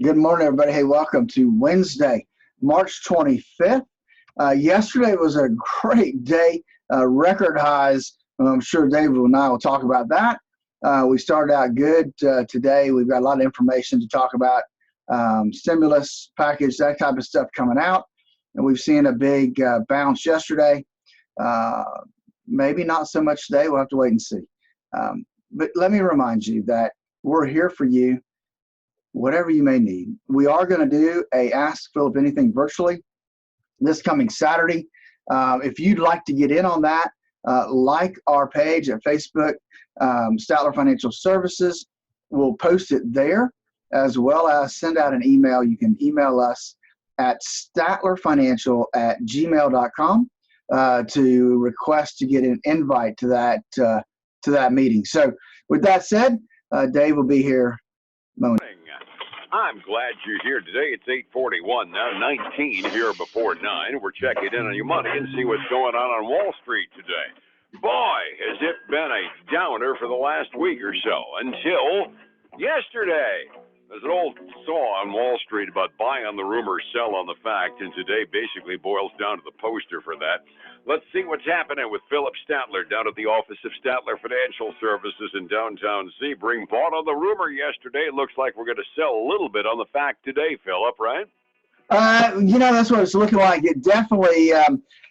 Good morning, everybody. Hey, welcome to Wednesday, March 25th. Yesterday was a great day, record highs. I'm sure David and I will talk about that. We started out good today. We've got a lot of information to talk about, stimulus package, that type of stuff coming out. And we've seen a big bounce yesterday. Maybe not so much today. We'll have to wait and see. But let me remind you that we're here for you, whatever you may need. We are going to do a Ask Phillip Anything virtually this coming Saturday. If you'd like to get in on that, like our page at Facebook, Statler Financial Services. We'll post it there, as well as send out an email. You can email us at statlerfinancial@gmail.com to request to get an invite to that meeting. So with that said, Dave will be here momentarily. I'm glad you're here today. It's 8:41 now, 19 here before 9. We're checking in on your money and see what's going on Wall Street today. Boy, has it been a downer for the last week or so, until yesterday. There's an old saw on Wall Street about buy on the rumor, sell on the fact, and today basically boils down to the poster for that. Let's see what's happening with Phillip Statler down at the office of Statler Financial Services in downtown Sebring. Bought on the rumor yesterday. It looks like we're going to sell a little bit on the fact today, Phillip, right? That's what it's looking like. It definitely,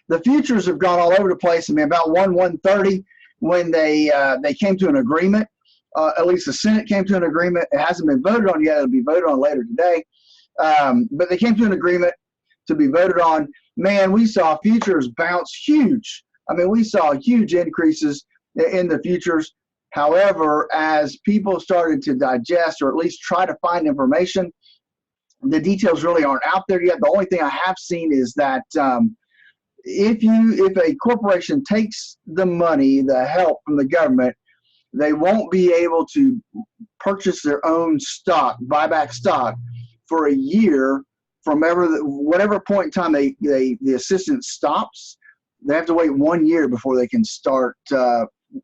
the futures have gone all over the place. I mean, about 130 when they came to an agreement. At least the Senate came to an agreement. It hasn't been voted on yet. It'll be voted on later today. But they came to an agreement to be voted on. Man, we saw futures bounce huge. I mean, we saw huge increases in the futures. However, as people started to digest or at least try to find information, the details really aren't out there yet. The only thing I have seen is that if a corporation takes the money, the help from the government, they won't be able to purchase their own stock, buy back stock for a year from whatever point in time the assistance stops. They have to wait 1 year before they can start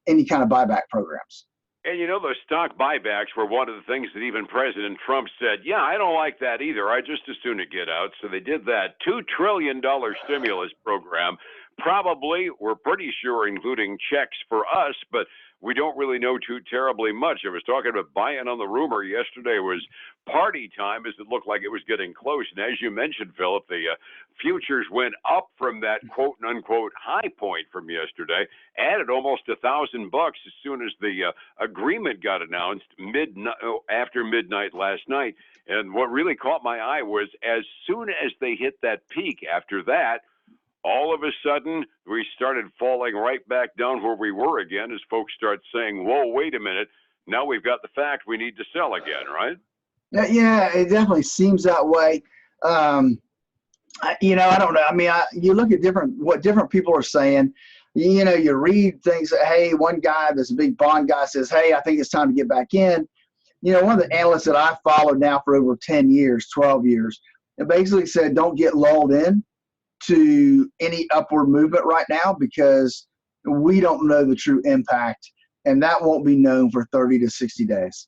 any kind of buyback programs. And you know, those stock buybacks were one of the things that even President Trump said, yeah, I don't like that either. I just as soon to get out. So they did that $2 trillion stimulus program. Probably, we're pretty sure, including checks for us, but we don't really know too terribly much. I was talking about buying on the rumor yesterday was party time as it looked like it was getting close. And as you mentioned, Phillip, the futures went up from that quote unquote high point from yesterday, added almost $1,000 as soon as the agreement got announced after midnight last night. And what really caught my eye was as soon as they hit that peak after that, all of a sudden, we started falling right back down where we were again as folks start saying, whoa, wait a minute. Now we've got the fact we need to sell again, right? Yeah, it definitely seems that way. I don't know. I mean, you look at what different people are saying. You read things that, hey, one guy, this big bond guy says, hey, I think it's time to get back in. One of the analysts that I've followed now for over 10 years, 12 years, it basically said don't get lulled in to any upward movement right now because we don't know the true impact, and that won't be known for 30 to 60 days.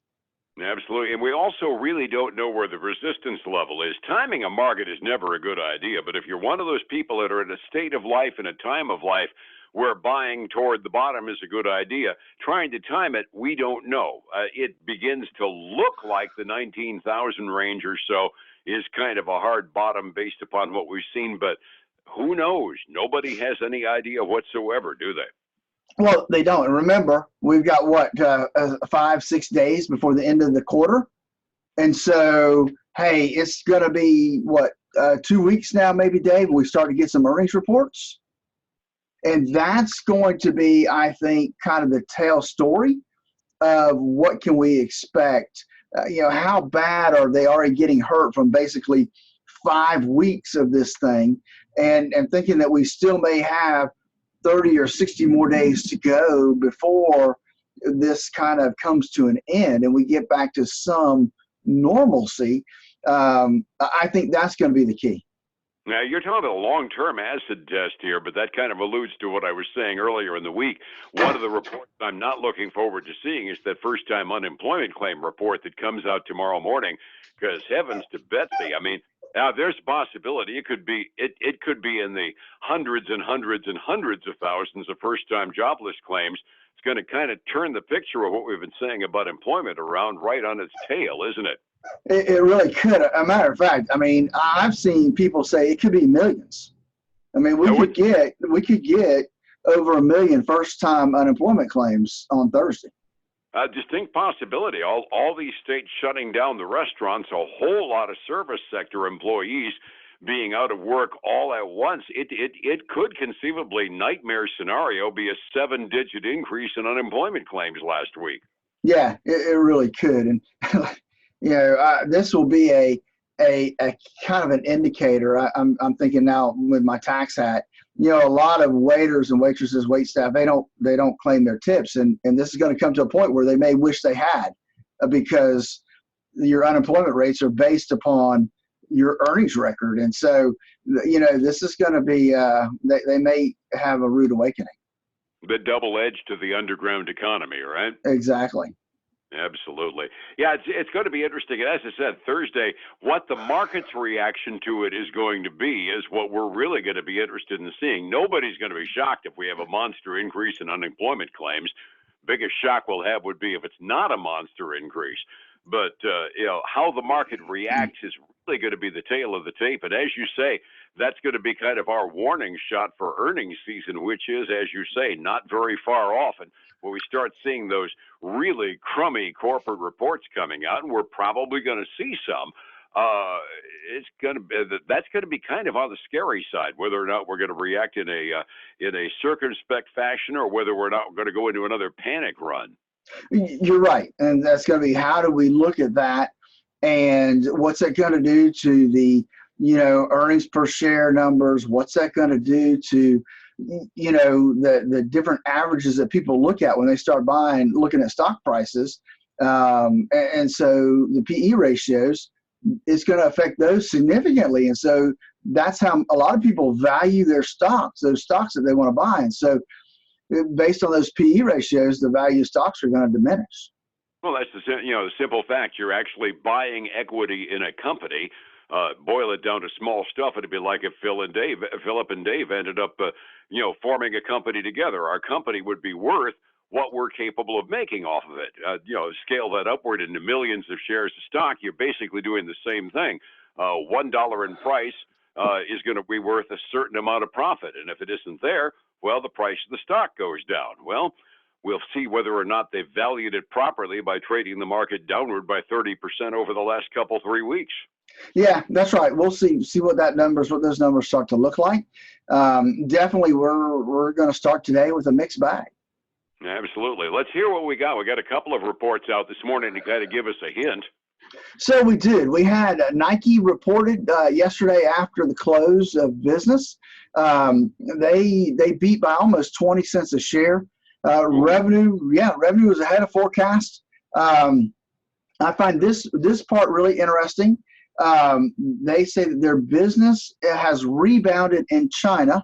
Absolutely. And we also really don't know where the resistance level is. Timing a market is never a good idea, but if you're one of those people that are in a state of life and a time of life where buying toward the bottom is a good idea, trying to time it, we don't know. It begins to look like the 19,000 range or so is kind of a hard bottom based upon what we've seen, but who knows? Nobody has any idea whatsoever, do they? Well, they don't. And remember, we've got 5-6 days before the end of the quarter. And so, hey, it's going to be 2 weeks now, maybe, Dave, when we start to get some earnings reports. And that's going to be, I think, kind of the tail story of what can we expect. How bad are they already getting hurt from basically 5 weeks of this thing, and thinking that we still may have 30 or 60 more days to go before this kind of comes to an end and we get back to some normalcy. I think that's going to be the key. Now, you're talking about a long-term acid test here, but that kind of alludes to what I was saying earlier in the week. One of the reports I'm not looking forward to seeing is that first-time unemployment claim report that comes out tomorrow morning, because heavens to Betsy, I mean, now there's a possibility it could be in the hundreds and hundreds and hundreds of thousands of first-time jobless claims. It's going to kind of turn the picture of what we've been saying about employment around right on its tail, isn't it? It really could. A matter of fact, I mean, I've seen people say it could be millions. I mean, we could get over 1 million first-time unemployment claims on Thursday. A distinct possibility. All these states shutting down the restaurants, a whole lot of service sector employees being out of work all at once. It could conceivably, nightmare scenario, be a 7-digit increase in unemployment claims last week. Yeah, it really could. And this will be a kind of an indicator. I'm thinking now with my tax hat, a lot of waiters and waitresses, wait staff, they don't claim their tips, and this is going to come to a point where they may wish they had, because your unemployment rates are based upon your earnings record, and so this is going to be they may have a rude awakening. The double edge to the underground economy, right? Exactly. Absolutely. Yeah, it's going to be interesting. And as I said, Thursday, what the market's reaction to it is going to be is what we're really going to be interested in seeing. Nobody's going to be shocked if we have a monster increase in unemployment claims. Biggest shock we'll have would be if it's not a monster increase. But, how the market reacts is really going to be the tail of the tape. And as you say, that's going to be kind of our warning shot for earnings season, which is, as you say, not very far off. And when we start seeing those really crummy corporate reports coming out, and we're probably going to see some, that's going to be kind of on the scary side, whether or not we're going to react in a circumspect fashion or whether we're not going to go into another panic run. You're right. And that's going to be, how do we look at that, and what's that going to do to the, earnings per share numbers? What's that going to do to, the different averages that people look at when they start looking at stock prices? And so the PE ratios, it's going to affect those significantly. And so that's how a lot of people value their stocks, those stocks that they want to buy. And so based on those PE ratios, the value of stocks are going to diminish. Well, that's the simple fact. You're actually buying equity in a company. Boil it down to small stuff, it'd be like if Phillip and Dave ended up, forming a company together. Our company would be worth what we're capable of making off of it. Scale that upward into millions of shares of stock. You're basically doing the same thing. $1 in price is going to be worth a certain amount of profit, and if it isn't there, well, the price of the stock goes down. Well, we'll see whether or not they've valued it properly by trading the market downward by 30% over the last 3 weeks. Yeah, that's right. We'll see what those numbers start to look like. Definitely, we're going to start today with a mixed bag. Absolutely. Let's hear what we got. We got a couple of reports out this morning to kind of give us a hint. So we did. We had Nike reported yesterday after the close of business. They beat by almost 20 cents a share. Revenue was ahead of forecast. I find this part really interesting. They say that their business has rebounded in China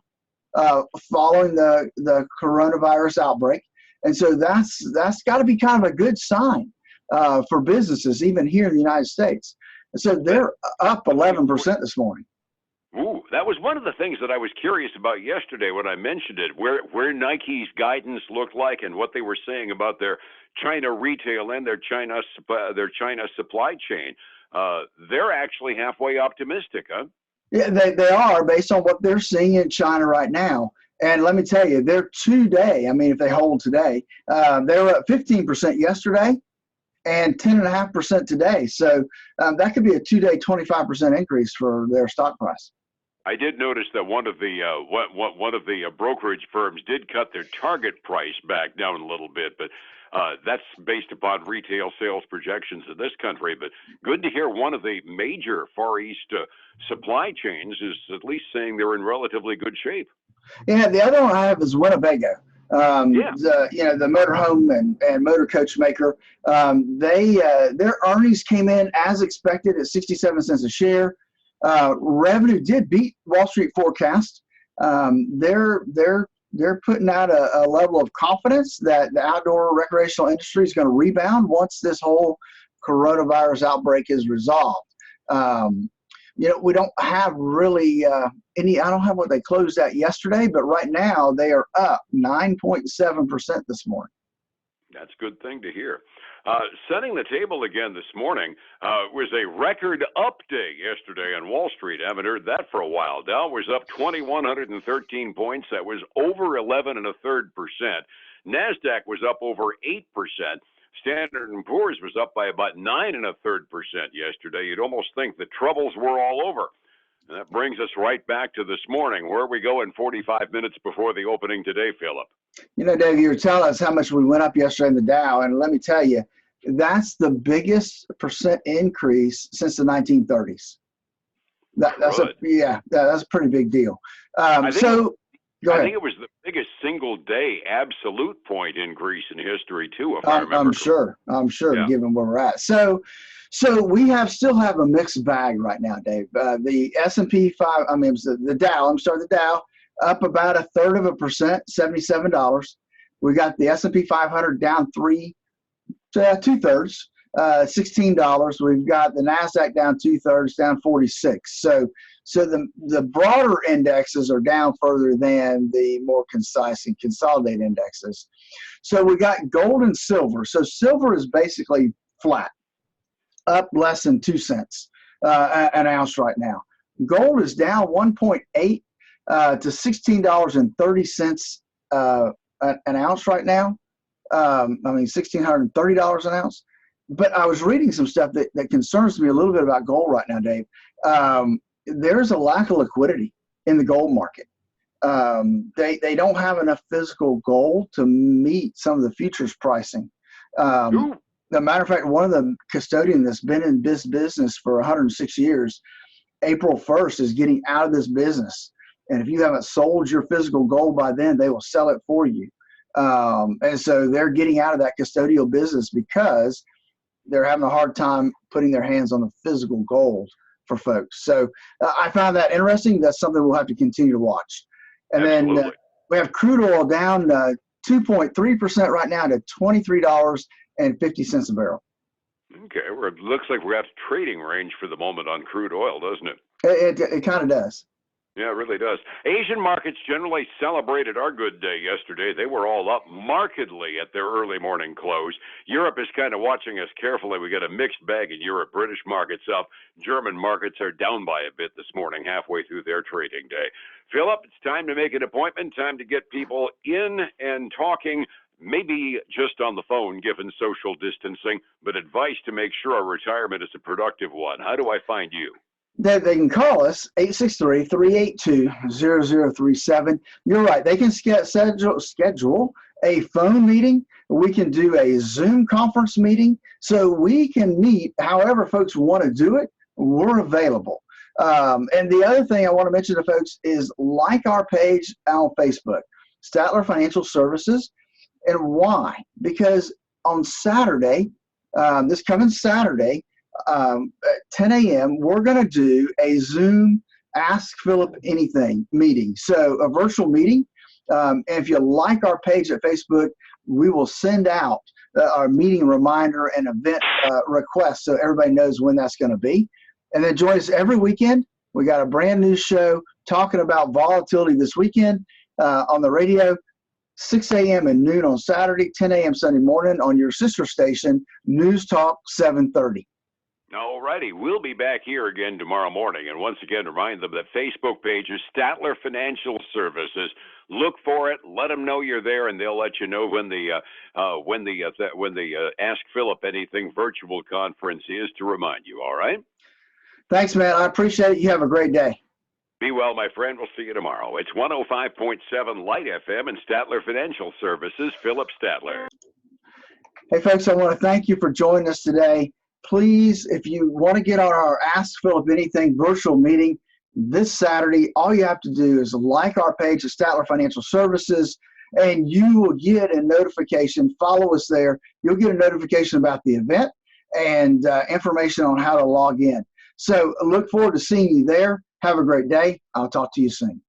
following the coronavirus outbreak, and so that's got to be kind of a good sign for businesses, even here in the United States. And so they're up 11% this morning. Ooh, that was one of the things that I was curious about yesterday when I mentioned it, where Nike's guidance looked like and what they were saying about their China retail and their China supply chain. They're actually halfway optimistic, huh? Yeah, they are, based on what they're seeing in China right now. And let me tell you, they're today, if they hold today, they were up 15% yesterday and 10.5% today. So that could be a 2-day 25% increase for their stock price. I did notice that one of the brokerage firms did cut their target price back down a little bit, but that's based upon retail sales projections in this country. But good to hear one of the major Far East supply chains is at least saying they're in relatively good shape. Yeah, the other one I have is Winnebago. The motorhome and motor coach maker. Their earnings came in as expected at 67 cents a share. Revenue did beat Wall Street forecast. They're putting out a level of confidence that the outdoor recreational industry is going to rebound once this whole coronavirus outbreak is resolved. We don't have really any. I don't have what they closed at yesterday, but right now they are up 9.7% this morning. That's a good thing to hear. Setting the table again this morning was a record up day yesterday on Wall Street. I haven't heard that for a while. Dow was up 2,113 points. That was over 11.33%. NASDAQ was up over 8%. Standard & Poor's was up by about 9.33% yesterday. You'd almost think the troubles were all over. And that brings us right back to this morning. Where we go in 45 minutes before the opening today, Phillip? Dave, you were telling us how much we went up yesterday in the Dow, and let me tell you, that's the biggest percent increase since the 1930s. That's a pretty big deal. Go ahead. I think it was the biggest single day absolute point increase in history too, if I remember. I'm sure, yeah. Given where we're at. So we still have a mixed bag right now, Dave. The S&P the Dow. The Dow up about 1/3%, $77. We got the S&P 500 down 2/3, $16. We've got the NASDAQ down 2/3, down 46. So the broader indexes are down further than the more concise and consolidated indexes. So we got gold and silver. So silver is basically flat, up less than 2 cents an ounce right now. Gold is down 1.8 to $16.30 an ounce right now. $1,630 an ounce. But I was reading some stuff that concerns me a little bit about gold right now, Dave. There's a lack of liquidity in the gold market. They don't have enough physical gold to meet some of the futures pricing. As a matter of fact, one of the custodians that's been in this business for 106 years, April 1st, is getting out of this business. And if you haven't sold your physical gold by then, they will sell it for you. And so they're getting out of that custodial business because they're having a hard time putting their hands on the physical gold for folks. So I found that interesting. That's something we'll have to continue to watch. And Absolutely. Then we have crude oil down 2.3% right now to $23.50 a barrel. Okay, well, it looks like we're at trading range for the moment on crude oil, doesn't it? It kind of does. Yeah, it really does. Asian markets generally celebrated our good day yesterday. They were all up markedly at their early morning close. Europe is kind of watching us carefully. We got a mixed bag in Europe. British markets up. German markets are down by a bit this morning, halfway through their trading day. Phillip, it's time to make an appointment, time to get people in and talking, maybe just on the phone, given social distancing, but advice to make sure our retirement is a productive one. How do I find you? They can call us, 863-382-0037. You're right. They can schedule a phone meeting. We can do a Zoom conference meeting. So we can meet however folks want to do it. We're available. And the other thing I want to mention to folks is like our page on Facebook, Statler Financial Services. And why? Because on Saturday, this coming Saturday, at 10 a.m., we're going to do a Zoom Ask Phillip Anything meeting. So a virtual meeting. And if you like our page at Facebook, we will send out our meeting reminder and event request so everybody knows when that's going to be. And then join us every weekend. We got a brand new show talking about volatility this weekend on the radio. 6 a.m. and noon on Saturday, 10 a.m. Sunday morning on your sister station, News Talk 730. All righty. We'll be back here again tomorrow morning. And once again, remind them that Facebook page is Statler Financial Services. Look for it. Let them know you're there, and they'll let you know when the Ask Phillip Anything virtual conference is to remind you. All right? Thanks, man. I appreciate it. You have a great day. Be well, my friend. We'll see you tomorrow. It's 105.7 Light FM and Statler Financial Services, Phillip Statler. Hey, folks, I want to thank you for joining us today. Please, if you want to get on our Ask Phillip Anything virtual meeting this Saturday, all you have to do is like our page at Statler Financial Services, and you will get a notification. Follow us there. You'll get a notification about the event and information on how to log in. So look forward to seeing you there. Have a great day. I'll talk to you soon.